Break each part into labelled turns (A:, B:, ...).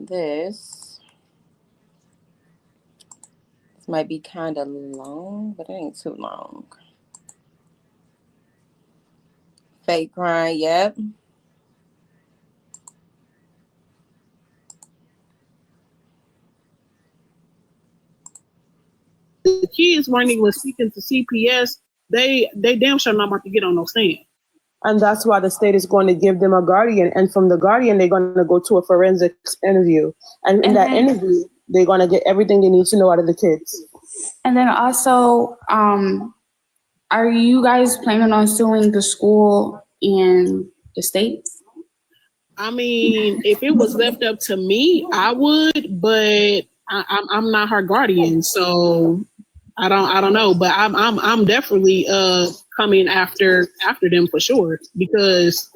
A: This might be kind of long, but it ain't too long. Fake crying, yep.
B: The kids weren't even speaking to CPS. They damn sure not about to get on no stand.
C: And that's why the state is going to give them a guardian. And from the guardian, they're going to go to a forensics interview. And in that interview, they're going to get everything they need to know out of the kids.
D: And then also, are you guys planning on suing the school and the state?
B: I mean, if it was left up to me, I would, but I'm not her guardian, so I don't know. But I'm definitely coming after them for sure, because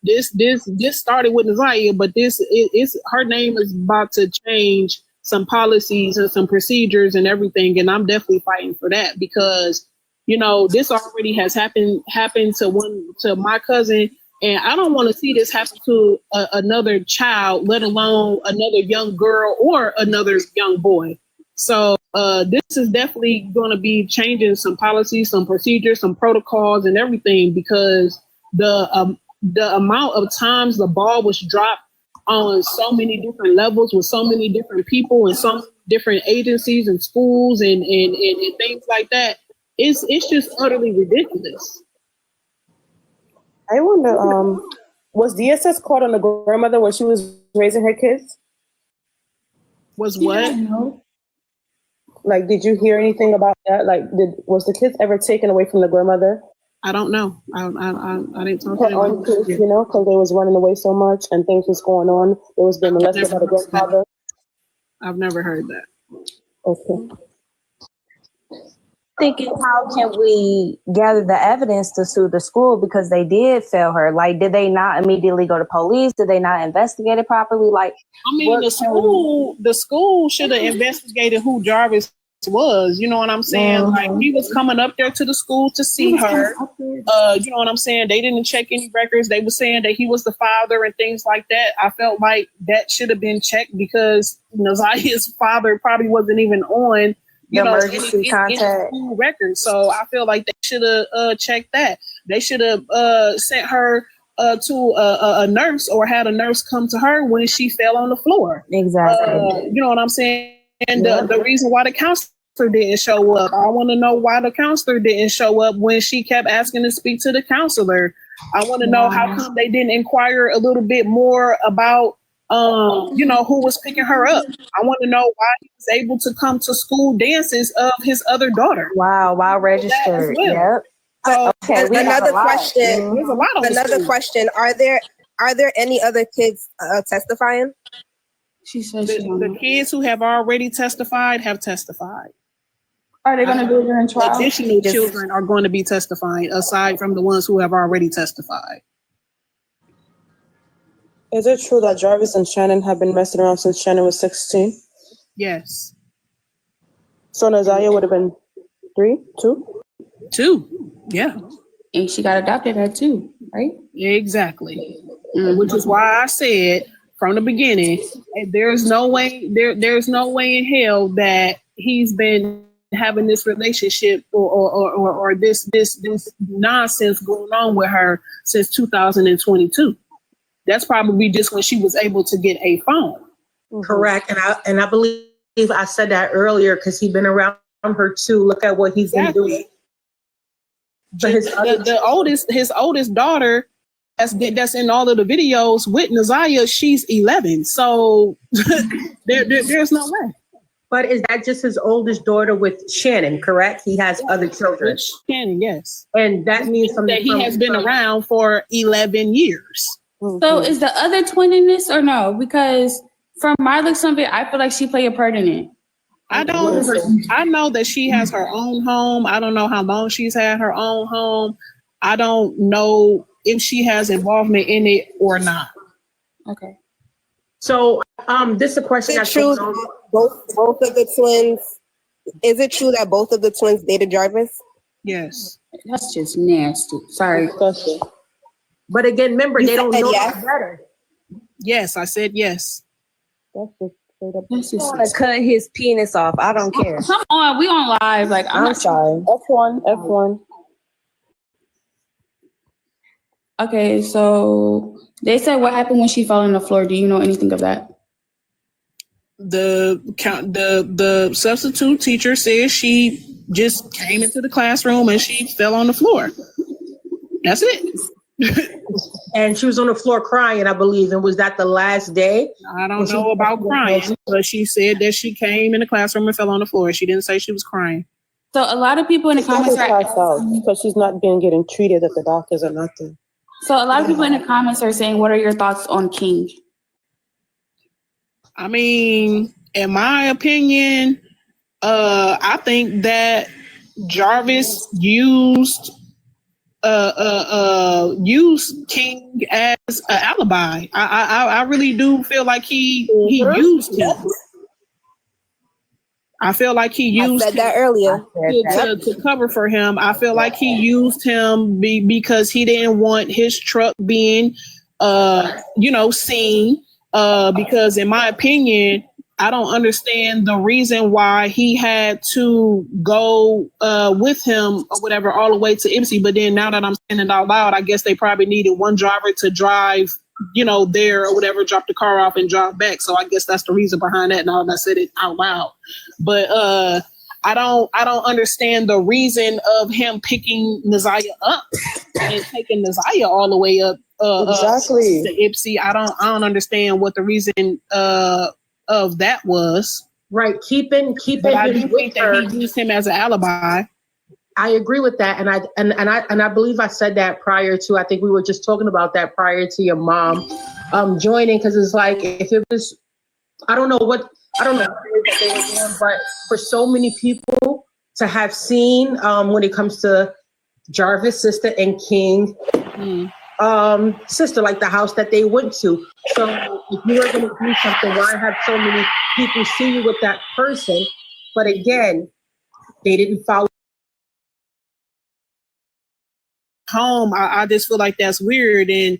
B: this started with Naziyah, but this is her name is about to change some policies and some procedures and everything, and I'm definitely fighting for that, because this already has happened to my cousin. And I don't want to see this happen to another child, let alone another young girl or another young boy. So this is definitely going to be changing some policies, some procedures, some protocols and everything, because the amount of times the ball was dropped on so many different levels with so many different people and some different agencies and schools and things like that, it's just utterly ridiculous.
C: I wonder, was DSS caught on the grandmother when she was raising her kids?
B: Was what?
C: Like, did you hear anything about that? Like, was the kids ever taken away from the grandmother?
B: I don't know. I didn't talk to them.
C: Kids, because they was running away so much and things was going on. They was being molested by the grandfather.
B: I've never heard that.
C: Okay.
E: Thinking, how can we gather the evidence to sue the school, because they did fail her? Like, did they not immediately go to police? Did they not investigate it properly? Like,
B: I mean, the school should have investigated who Jarvis was. You know what I'm saying?
E: Mm-hmm.
B: Like, he was coming up there to the school to see her. You know what I'm saying? They didn't check any records. They were saying that he was the father and things like that. I felt like that should have been checked, because Naziyah's father probably wasn't even on
E: emergency contact
B: school record. So I feel like they should have checked that. They should have sent her to a nurse, or had a nurse come to her when she fell on the floor.
E: Exactly.
B: You know what I'm saying? And the reason why the counselor didn't show up, I want to know why the counselor didn't show up when she kept asking to speak to the counselor. I want to know how come they didn't inquire a little bit more about who was picking her up. I want to know why he was able to come to school dances of his other daughter.
E: Wow, registered.
B: Well.
E: Yep.
F: So another question.
B: There's a lot of
F: another question. Are there any other kids testifying?
D: She said
B: the kids who have already testified have testified.
D: Are they going to do it during trial?
B: Additional children are going to be testifying, aside from the ones who have already testified.
C: Is it true that Jarvis and Shannon have been messing around since Shannon was 16?
B: Yes.
C: So Naziyah would have been
B: 2? Yeah.
D: And she got adopted at 2, right?
B: Exactly. Mm-hmm. Which is why I said from the beginning, there's no way in hell that he's been having this relationship or this nonsense going on with her since 2022. That's probably just when she was able to get a phone.
G: Correct. And I believe I said that earlier, because he's been around her too. Look at what he's been doing. But
B: his oldest daughter that's in all of the videos with Naziyah, she's 11. So there's no way.
G: But is that just his oldest daughter with Shannon, correct? He has other children.
B: Shannon, yes.
G: And that means something
B: that he has been around for 11 years.
D: So is the other twin in this or no? Because from my looks of it, I feel like she played a part in it.
B: I know that she has her own home. I don't know how long she's had her own home. I don't know if she has involvement in it or not.
D: Okay.
G: So this is a question.
F: Is it true both of the twins? Is it true that both of the twins dated Jarvis?
B: Yes.
D: That's just nasty. Sorry.
G: But again, remember, they don't know better.
B: Yes, I said yes.
C: That's just straight up.
D: This is
E: I want to cut his penis off. I don't care.
D: come on, we on live. Like I'm
E: I'm
D: not
E: sorry.
C: F1.
D: Okay, so they said what happened when she fell on the floor. Do you know anything of that?
B: The substitute teacher says she just came into the classroom and she fell on the floor. That's it.
G: And she was on the floor crying, I believe. And was that the last day?
B: I don't know about crying, but she said that she came in the classroom and fell on the floor. She didn't say she was crying.
D: So a lot of people in the comments are
C: because she's not being getting treated at the doctors or nothing.
D: So a lot of people in the comments are saying, what are your thoughts on King?
B: I mean, in my opinion, I think that Jarvis used King as an alibi. I really do feel like he used him. I feel like he used
F: I said that earlier.
B: to cover for him. I feel like he used him because he didn't want his truck being, seen. Because in my opinion, I don't understand the reason why he had to go with him or whatever all the way to Ipsy. But then now that I'm saying it out loud, I guess they probably needed one driver to drive, there or whatever, drop the car off and drive back. So I guess that's the reason behind that. Now that I said it out loud, but I don't understand the reason of him picking Naziyah up and taking Naziyah all the way up
C: Exactly.
B: to Ipsy. I don't understand what the reason of that was.
G: Right, keeping
B: But I
G: him
B: do
G: with
B: think
G: her.
B: that he used him as an alibi.
G: I agree with that, and I believe I said that prior to. I think we were just talking about that prior to your mom joining, because it's like if it was, I don't know what it is that they were doing, but for so many people to have seen when it comes to Jarvis' sister and King sister, like the house that they went to. So if you were going to do something, why have so many people see you with that person? But again, they didn't follow
B: home. I just feel like that's weird, and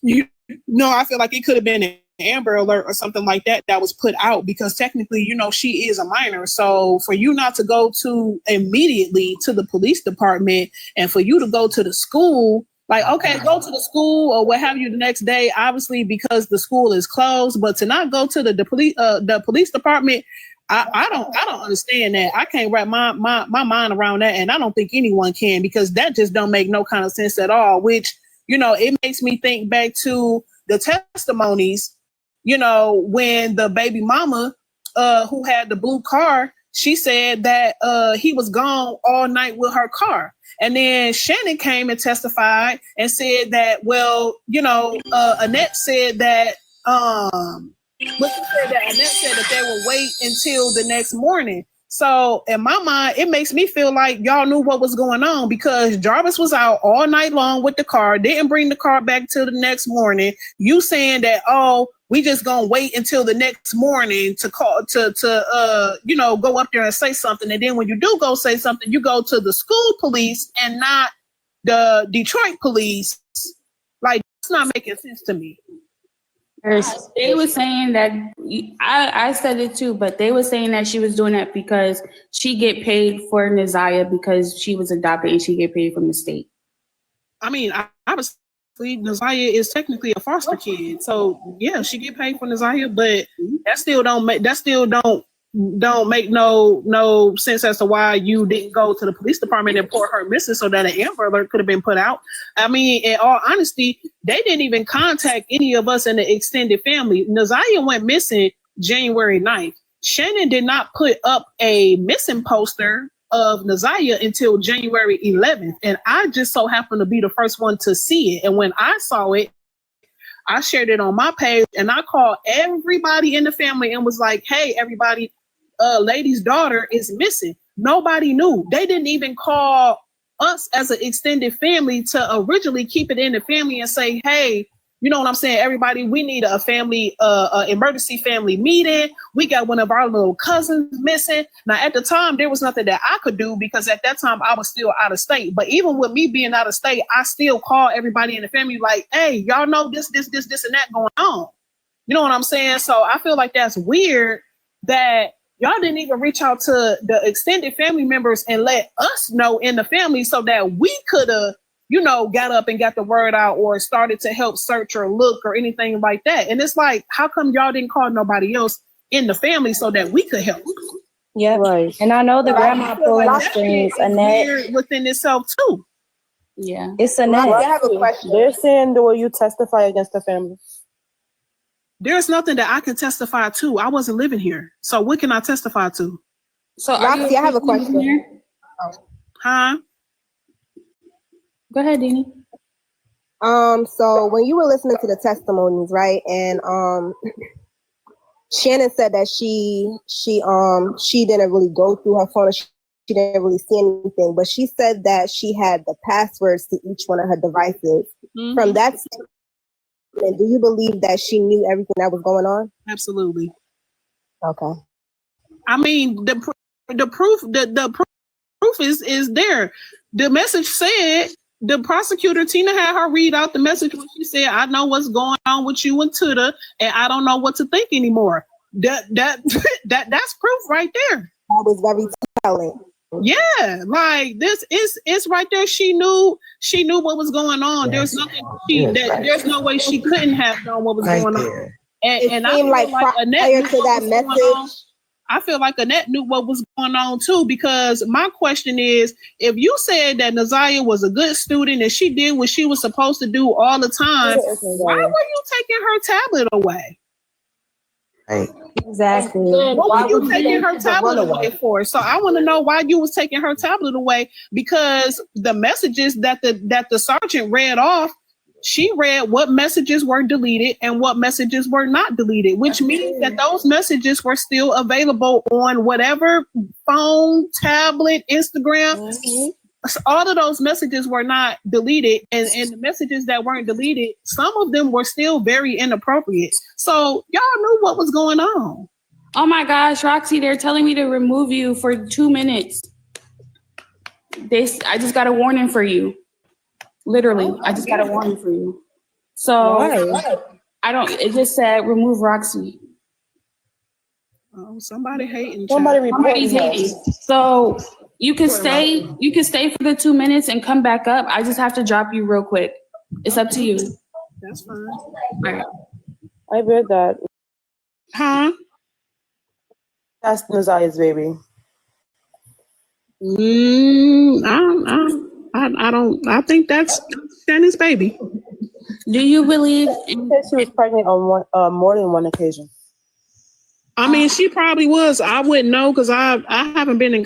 B: I feel like it could have been an Amber Alert or something like that was put out, because technically, she is a minor. So for you not to go to immediately to the police department, and for you to go to the school, like, okay, go to the school or what have you the next day, obviously because the school is closed, but to not go to the police department, I don't understand that. I can't wrap my mind around that, and I don't think anyone can, because that just don't make no kind of sense at all. Which, it makes me think back to the testimonies, when the baby mama who had the blue car, she said that he was gone all night with her car. And then Shannon came and testified and said that, Annette said that Annette said that they would wait until the next morning. So in my mind, it makes me feel like y'all knew what was going on, because Jarvis was out all night long with the car, didn't bring the car back till the next morning. You saying that, we just gonna wait until the next morning to call to go up there and say something. And then when you do go say something, you go to the school police and not the Detroit police. Like, it's not making sense to me.
D: They were saying that, I said it too, but they were saying that she was doing that because she get paid for Naziyah because she was adopted and she get paid from the state.
B: I mean, obviously Naziyah is technically a foster kid, so yeah, she get paid for Naziyah, but that still don't make no sense as to why you didn't go to the police department and report her missing so that an Amber Alert could have been put out. I mean, in all honesty, they didn't even contact any of us in the extended family. Naziyah went missing January 9th. Shannon did not put up a missing poster of Naziyah until January 11th. And I just so happened to be the first one to see it. And when I saw it, I shared it on my page and I called everybody in the family and was like, hey, everybody, lady's daughter is missing. Nobody knew. They didn't even call us as an extended family to originally keep it in the family and say, hey, you know what I'm saying? Everybody, we need a family, emergency family meeting. We got one of our little cousins missing. Now, at the time, there was nothing that I could do because at that time I was still out of state. But even with me being out of state, I still call everybody in the family like, hey, y'all know this, and that going on. You know what I'm saying? So I feel like that's weird that y'all didn't even reach out to the extended family members and let us know in the family so that we could have, you know, got up and got the word out or started to help search or look or anything like that. And it's like, how come y'all didn't call nobody else in the family so that we could help?
E: Yeah, right. And I know the grandma pulling the strings. Annette,
B: weird within itself too.
D: Yeah,
E: it's Annette.
F: I have a question.
C: They're saying, will you testify against the family?
B: There's nothing that I can testify to. I wasn't living here. So what can I testify to?
D: so
F: Roxy, I have a question.
D: Here?
B: Huh?
D: Go ahead, Dini.
F: So when you were listening to the testimonies, right, and Shannon said that she didn't really go through her phone. She didn't really see anything, but she said that she had the passwords to each one of her devices.
B: Mm-hmm.
F: From that statement, do you believe that she knew everything that was going on?
B: Absolutely.
F: Okay.
B: I mean, the proof is there. The message said, the prosecutor Tina had her read out the message when she said, "I know what's going on with you and Tuda, and I don't know what to think anymore." That's proof right there.
F: That was very telling.
B: Yeah, like this is right there. She knew what was going on. There's nothing there's no way she couldn't have known what was going on. And I feel like Annette knew what was going on. I feel like Annette knew what was going on too, because my question is, if you said that Naziyah was a good student and she did what she was supposed to do all the time, why were you taking her tablet away?
E: Right. Exactly.
B: What were you taking her tablet away for? So I want to know why you was taking her tablet away, because the messages that the sergeant read off, she read what messages were deleted and what messages were not deleted, which means that those messages were still available on whatever phone, tablet, Instagram. Mm-hmm. All of those messages were not deleted, and the messages that weren't deleted, some of them were still very inappropriate. So y'all knew what was going on.
D: Oh my gosh, Roxy, they're telling me to remove you for 2 minutes. I just got a warning for you. Literally, I just got a warning for you. So it just said remove Roxy.
B: Oh, somebody hating.
D: Somebody's hating. So you can stay for the 2 minutes and come back up. I just have to drop you real quick. It's up to you.
B: That's fine.
D: All right.
C: I read that.
B: Huh?
C: That's Naziyah's baby.
B: I think that's Shannon's baby.
D: Do you believe?
C: She said she was pregnant on more than one occasion.
B: I mean, she probably was. I wouldn't know, because I haven't been in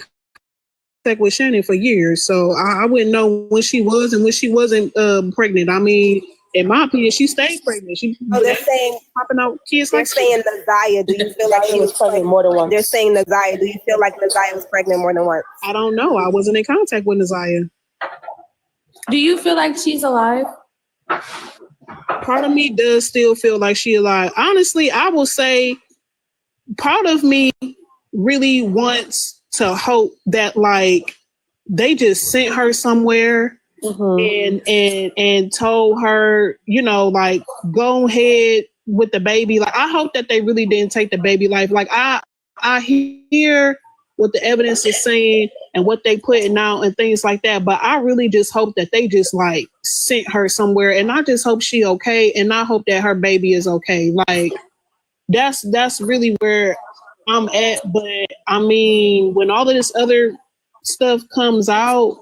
B: contact with Shannon for years, so I wouldn't know when she was and when she wasn't pregnant. I mean, in my opinion, she stayed pregnant.
F: They're saying
B: popping out kids.
F: They're saying Naziyah. Do you feel like she was pregnant
C: more than once?
F: They're saying Naziyah. Do you feel like Naziyah was pregnant more than once?
B: I don't know. I wasn't in contact with Naziyah.
D: Do you feel like she's alive?
B: Part of me does still feel like she's alive. Honestly, I will say part of me really wants to hope that, like, they just sent her somewhere and told her, you know, like, go ahead with the baby. Like, I hope that they really didn't take the baby life. Like, I hear what the evidence is saying and what they putting out and things like that, but I really just hope that they just, like, sent her somewhere, and I just hope she okay, and I hope that her baby is okay. Like, that's really where I'm at. But I mean, when all of this other stuff comes out,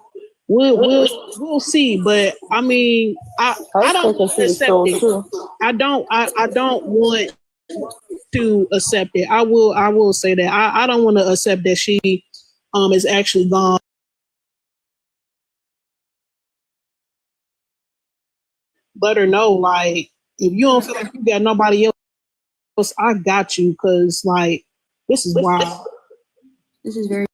B: we'll see. But I mean, I don't accept it. I don't want to accept it. I will say that I don't want to accept that she is actually gone. Let her know, like, if you don't feel like you got nobody else, I got you, because, like, this is wild.
D: This is very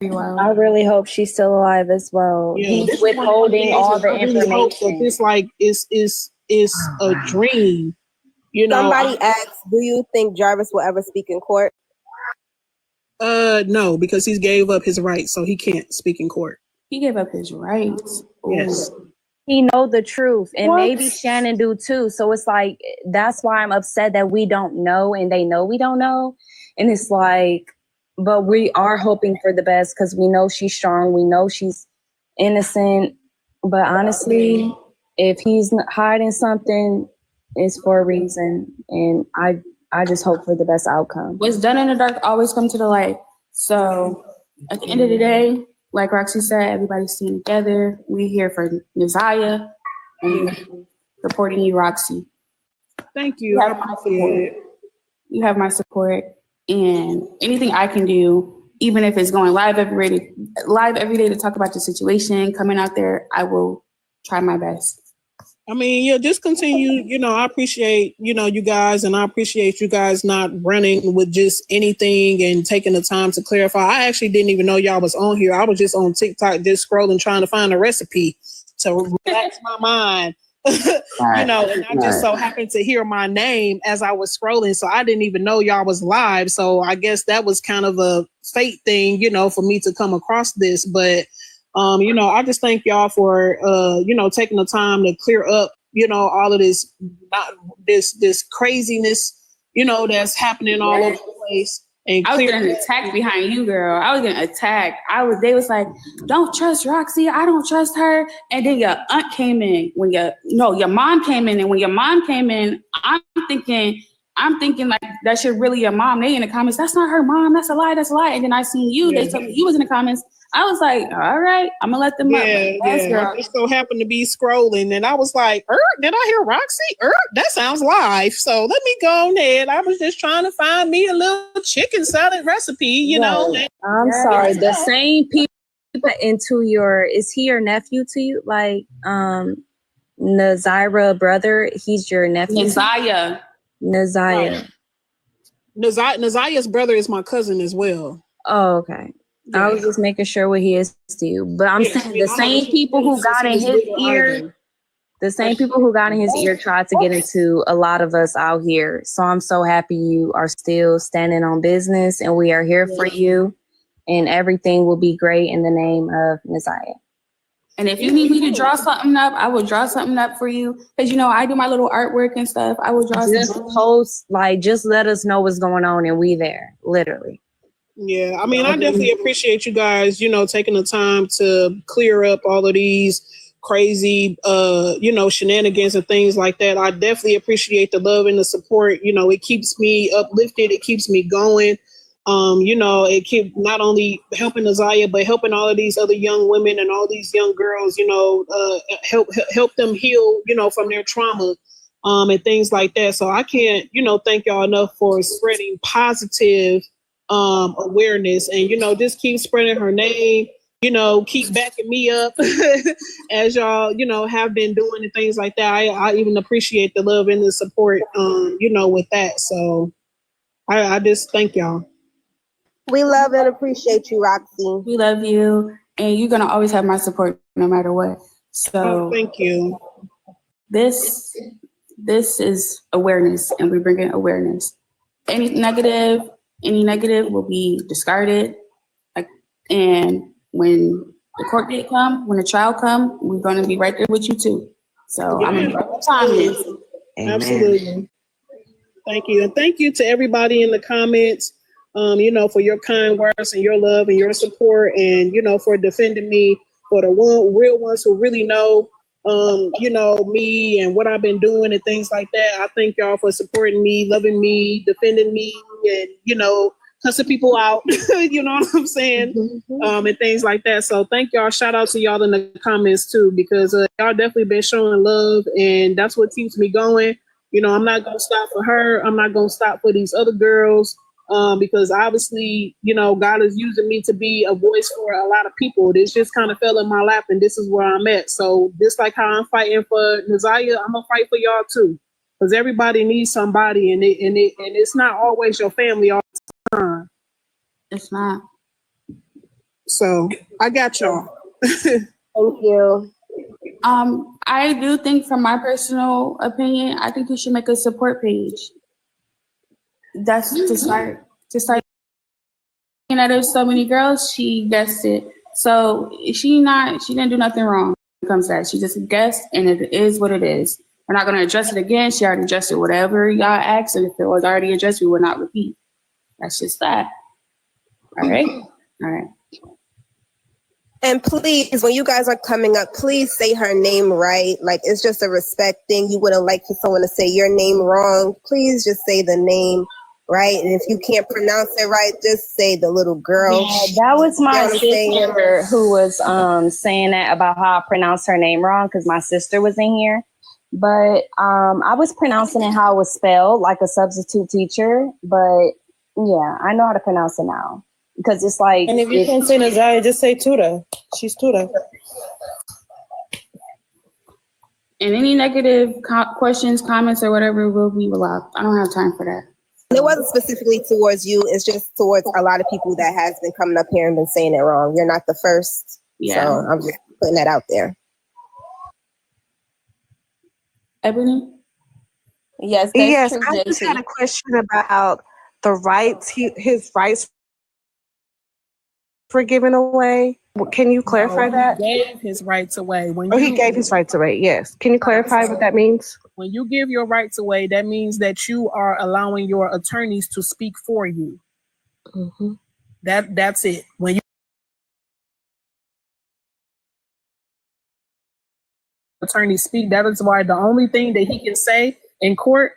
D: wild.
E: I really hope she's still alive as well.
B: Yeah,
E: he's withholding all the information.
B: This, like, is a dream. You know.
F: Somebody asked, "Do you think Jarvis will ever speak in court?"
B: No, because he's gave up his rights, so he can't speak in court.
D: He gave up his rights.
B: Yes.
E: he know the truth, and
C: What?
E: maybe Shannon do too. So it's like, that's why I'm upset that we don't know, and they know we don't know. And it's like, but we are hoping for the best because we know she's strong. We know she's innocent. But honestly, if he's hiding something, it's for a reason. And I just hope for the best outcome.
D: What's done in the dark always come to the light. So at the end of the day, like Roxy said, everybody's staying together. We're here for Naziyah and supporting you, Roxy.
B: Thank you.
D: You
B: I
D: have my
B: appreciate
D: support.
B: it.
D: You have my support, and anything I can do, even if it's going live every day to talk about the situation, coming out there, I will try my best.
B: I mean, yeah, just continue. You know, I appreciate, you know, you guys, and I appreciate you guys not running with just anything and taking the time to clarify. I actually didn't even know y'all was on here. I was just on TikTok, just scrolling, trying to find a recipe to relax my mind. You know, and I just so happened to hear my name as I was scrolling, so I didn't even know y'all was live. So I guess that was kind of a fate thing, you know, for me to come across this. But you know, I just thank y'all for you know, taking the time to clear up, you know, all of this this craziness, you know, that's happening all over the place. And
D: I was getting attacked behind you, girl. I was getting attacked. They was like, don't trust Roxy. I don't trust her. And then your aunt came in your mom came in. And when your mom came in, I'm thinking like that shit really your mom. They in the comments, that's not her mom. That's a lie. That's a lie. And then I seen you. They told me you was in the comments. I was like, all right, I'm gonna let them up.
B: I just so happened to be scrolling, and I was like, did I hear Roxy? That sounds live. So let me go ahead. I was just trying to find me a little chicken salad recipe, you know.
E: I'm sorry. The same people into is he your nephew to you? Like Naziyah brother, he's your nephew.
D: Naziyah.
B: Naziyah's brother is my cousin as well.
E: Oh, okay. I was just making sure what he is to you. But I'm saying the same people who got in his ear, tried to get into a lot of us out here. So I'm so happy you are still standing on business, and we are here for you, and everything will be great in the name of Naziyah.
D: And if you need me to draw something up, I will draw something up for you. Because, you know, I do my little artwork and stuff. I will draw something.
E: Just let us know what's going on, and we there, literally.
B: Yeah, I mean, I definitely appreciate you guys, you know, taking the time to clear up all of these crazy, you know, shenanigans and things like that. I definitely appreciate the love and the support. You know, it keeps me uplifted. It keeps me going. You know, it keeps not only helping Naziyah, but helping all of these other young women and all these young girls, you know, help them heal, you know, from their trauma, and things like that. So I can't, you know, thank y'all enough for spreading positive awareness, and you know, just keep spreading her name, you know, keep backing me up as y'all, you know, have been doing and things like that. I even appreciate the love and the support, you know, with that. So I just thank y'all.
F: We love and appreciate you, Roxy.
D: We love you, and you're gonna always have my support no matter what. So
B: thank you.
D: This is awareness, and we're bringing awareness. Any negative will be discarded. And when the court date come, when the trial come, we're going to be right there with you too. So I'm going to time is.
B: Absolutely. Thank you. And thank you to everybody in the comments, you know, for your kind words and your love and your support, and, you know, for defending me, for the real ones who really know, you know, me and what I've been doing and things like that. I thank y'all for supporting me, loving me, defending me, and, you know, cussing people out, you know what I'm saying? And things like that. So thank y'all. Shout out to y'all in the comments too, because y'all definitely been showing love, and that's what keeps me going. You know, I'm not going to stop for her. I'm not going to stop for these other girls, because obviously, you know, God is using me to be a voice for a lot of people. This just kind of fell in my lap, and this is where I'm at. So just like how I'm fighting for Naziyah, I'm going to fight for y'all too, because everybody needs somebody, and it's not always your family all the time.
D: It's not.
B: So I got y'all.
F: Thank you.
D: I do think, from my personal opinion, I think you should make a support page. That's to start. You know, there's so many girls. She guessed it. So she didn't do nothing wrong. it comes to that. She just a guest, and it is what it is. We're not going to address it again. She already addressed it. Whatever y'all asked, and if it was already addressed, we will not repeat. That's just that. All right? All right.
F: And please, when you guys are coming up, please say her name right. Like, it's just a respect thing. You wouldn't like for someone to say your name wrong. Please just say the name right. And if you can't pronounce it right, just say the little girl.
E: Yeah, that was my sister who was saying that about how I pronounced her name wrong because my sister was in here. But I was pronouncing it how it was spelled, like a substitute teacher. But yeah, I know how to pronounce it now. Because it's like...
C: And if you can't say Naziyah, just say Tuda. She's Tuda.
D: And any negative questions, comments, or whatever will be allowed. I don't have time for that.
F: It wasn't specifically towards you. It's just towards a lot of people that has been coming up here and been saying it wrong. You're not the first.
D: Yeah.
F: So I'm just putting that out there.
D: Ebony?
A: Yes,
H: Yes,
A: true,
H: I just
A: JC.
H: had a question about the rights, his rights for giving away. Can you clarify that?
B: He gave his rights away.
H: He gave his rights away, yes. Can you clarify what that means?
B: When you give your rights away, that means that you are allowing your attorneys to speak for you.
H: Mm-hmm.
B: That's it. When you attorneys speak, that is why the only thing that he can say in court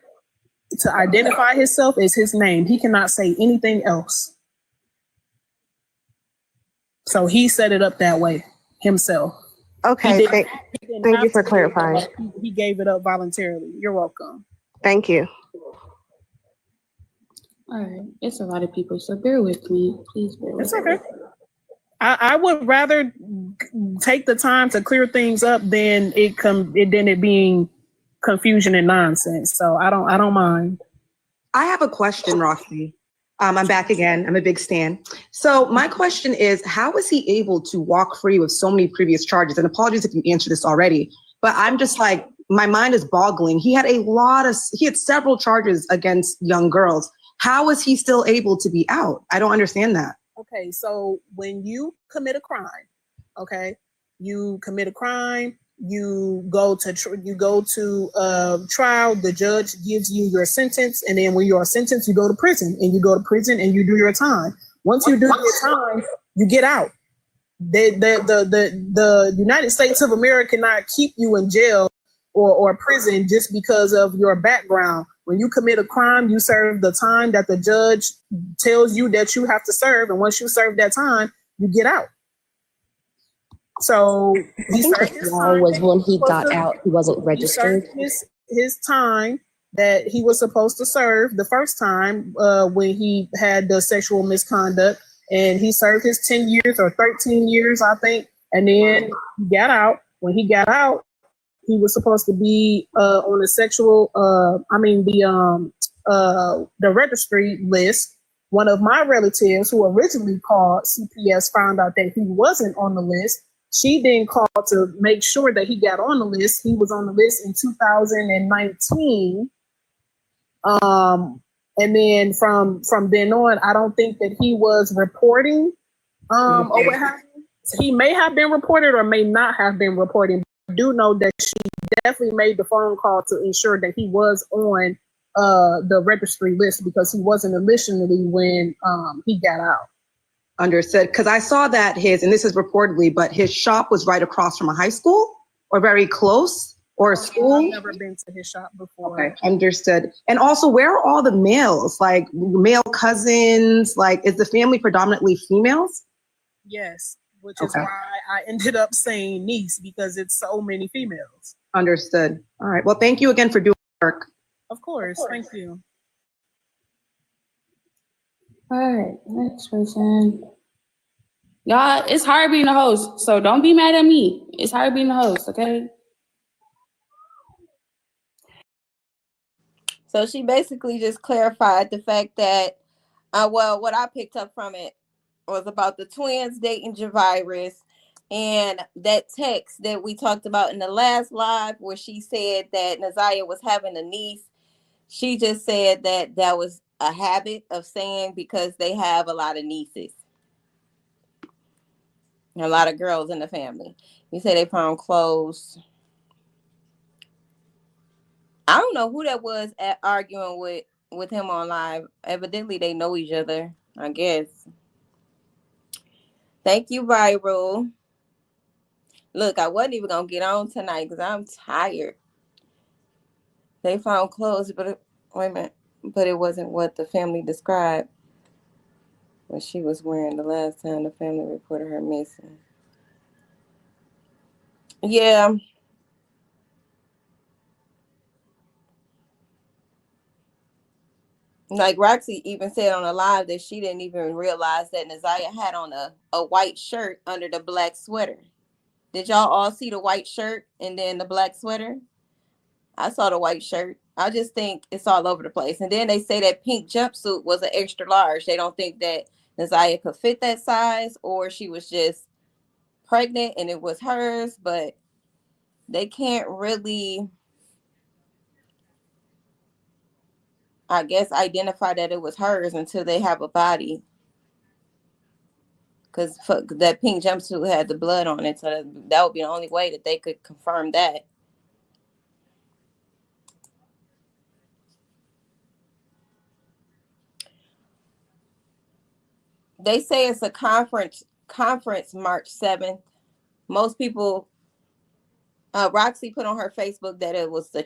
B: to identify himself is his name. He cannot say anything else. So he set it up that way himself.
H: Okay, thank you for clarifying.
B: He gave it up voluntarily. You're welcome.
H: Thank you.
D: All right. It's a lot of people, so bear with me. Please bear with
B: It's
D: me.
B: okay. I would rather take the time to clear things up than it being confusion and nonsense. So I don't mind.
I: I have a question, Roxy. I'm back again. I'm a big stan. So my question is, how was he able to walk free with so many previous charges? And apologies if you answered this already, but I'm just like, my mind is boggling. He had several charges against young girls. How was he still able to be out? I don't understand that.
B: Okay, so when you commit a crime, you go to trial. The judge gives you your sentence, and then when you are sentenced, you go to prison, and you do your time. Once you do your time, you get out. The United States of America cannot keep you in jail or prison just because of your background. When you commit a crime, you serve the time that the judge tells you that you have to serve, and once you serve that time, you get out. So he served his time.
J: Was when he got out, he wasn't registered.
B: He served his time that he was supposed to serve the first time when he had the sexual misconduct, and he served his 10 years or 13 years, I think, and then he got out. When he got out, he was supposed to be on the the registry list. One of my relatives who originally called CPS found out that he wasn't on the list. She then called to make sure that he got on the list. He was on the list in 2019. And then from then on, I don't think that he was reporting or what happened. He may have been reported or may not have been reporting. I do know that she definitely made the phone call to ensure that he was on the registry list because he wasn't initially when he got out.
I: Understood. Because I saw that and this is reportedly, but his shop was right across from a high school or very close or a school.
B: I've never been to his shop before.
I: Okay, understood. And also, where are all the males, like male cousins? Like, is the family predominantly females?
B: Yes, which is why I ended up saying niece because it's so many females.
I: Understood. All right. Well, thank you again for doing the work.
B: Of course. Thank you.
D: All right, next person. Y'all, it's hard being the host, so don't be mad at me. It's hard being the host, okay?
A: So she basically just clarified the fact that, what I picked up from it was about the twins dating Jarvis, and that text that we talked about in the last live where she said that Naziyah was having a niece. She just said that that was a habit of saying because they have a lot of nieces. A lot of girls in the family. You say they found clothes. I don't know who that was arguing with him on live. Evidently, they know each other, I guess. Thank you, Viral. Look, I wasn't even going to get on tonight because I'm tired. They found clothes, wait a minute. But it wasn't what the family described what she was wearing the last time the family reported her missing. Yeah. Like Roxy even said on the live that she didn't even realize that Naziyah had on a white shirt under the black sweater. Did y'all all see the white shirt and then the black sweater? I saw the white shirt. I just think it's all over the place. And then they say that pink jumpsuit was an extra large. They don't think that Naziyah could fit that size, or she was just pregnant and it was hers, but they can't really, I guess, identify that it was hers until they have a body. Because that pink jumpsuit had the blood on it, so that would be the only way that they could confirm that. They say it's a conference March 7th. Most people, Roxy put on her Facebook that it was the